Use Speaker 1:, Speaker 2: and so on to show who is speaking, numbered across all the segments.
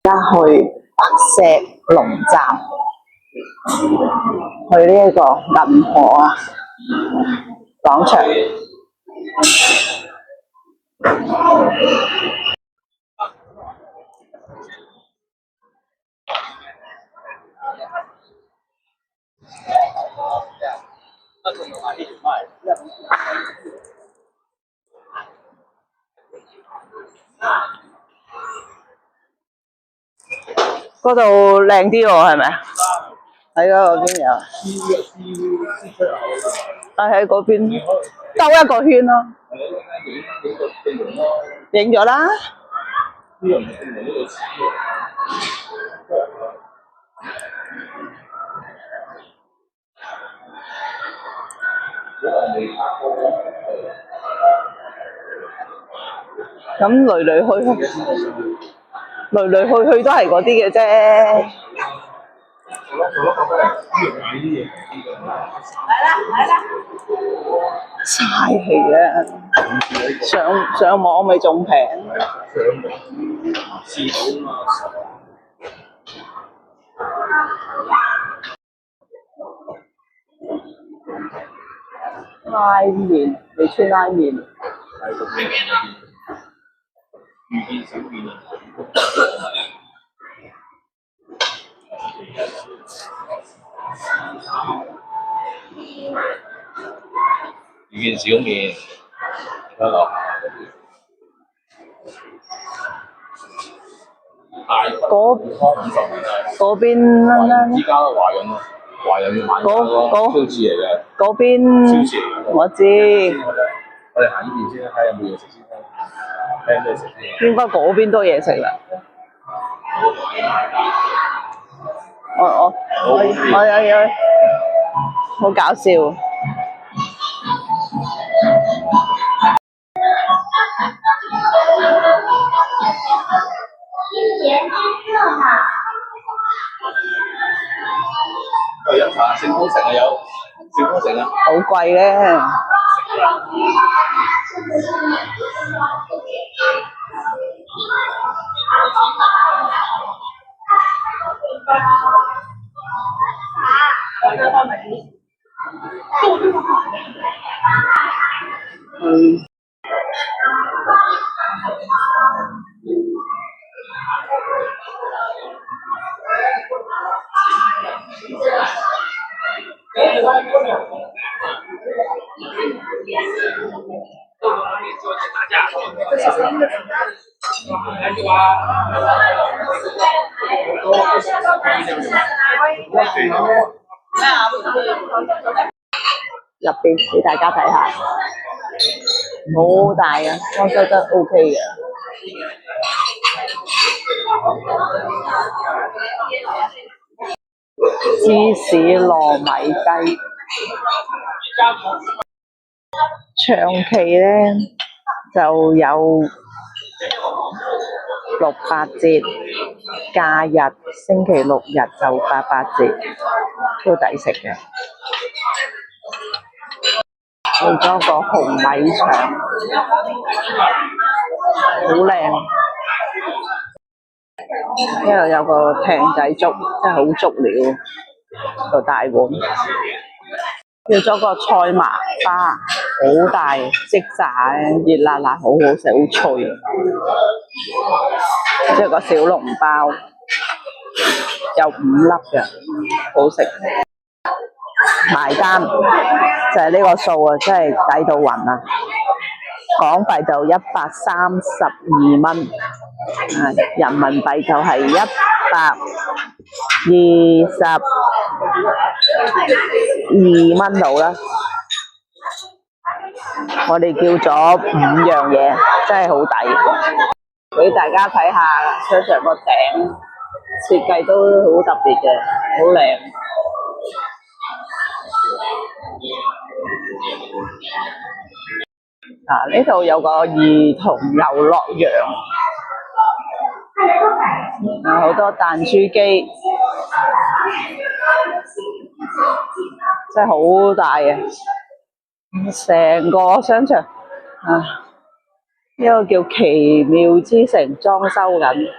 Speaker 1: 家去白石龍站，去呢一個銀河啊廣場。嗰度靚啲喎，係咪啊？喺嗰邊有，喺嗰邊兜一個圈咯。影咗啦。咁來來去去都係嗰啲嘅啫。嘥氣啦！上網咪仲平。拉麵，你穿拉麵。
Speaker 2: 遇見小面，喺度。
Speaker 1: 嗰邊
Speaker 2: 依家都華人咯，華人買超市嚟嘅。
Speaker 1: 嗰邊
Speaker 2: 超市嚟嘅。
Speaker 1: 我知。
Speaker 2: 我哋行呢邊先啦，睇下有冇嘢食先啦。睇咩食先？
Speaker 1: 應該嗰邊多嘢食啦。我有，好搞笑。
Speaker 2: 去飲茶，聖豐城啊有，聖豐城啊。
Speaker 1: 好貴咧。入邊俾大家睇下，好大啊，裝修得 OK 嘅。芝士糯米雞，長期咧就有6、8折，假日星期6日就8折，都抵食嘅。去咗個紅米腸，好靚。呢度有個艇仔粥，真係好足料，個大碗。叫咗個菜麻花，好大，即炸，熱辣辣，好好食，好脆。即係個小籠包，有5粒嘅，好食。埋單就係呢個數啊，真係抵到暈啊！港幣就132蚊，人民幣就係122蚊到啦。我哋叫咗5樣嘢，真係好抵。俾大家睇下商場個頂設計都好特別嘅，好靚。呢度有個兒童遊樂場，好多彈珠機，真係好大啊！成個商場呢個叫奇妙之城裝修緊，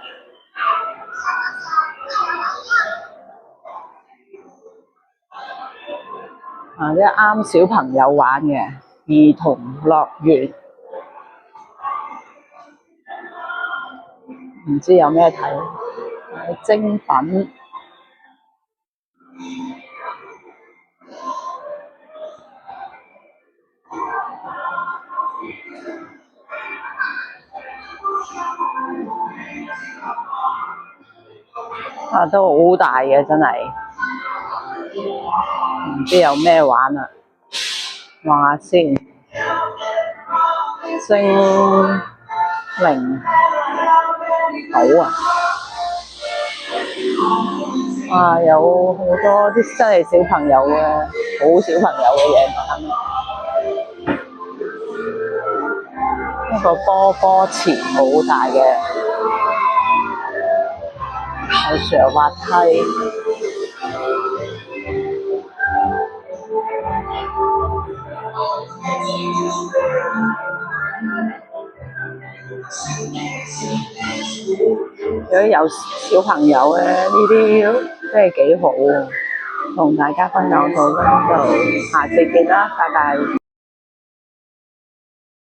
Speaker 1: 啊，啲啱小朋友玩嘅兒童樂園，唔知有咩睇？精品啊，都好大嘅，真係唔知有咩玩啊！望下先，精靈島啊！啊，有好多啲真係小朋友嘅，好小朋友嘅嘢玩。一個波池好大嘅，有上滑梯。如果有小朋友咧，呢啲真係幾好喎，同大家分享到呢度，下次見啦，拜拜。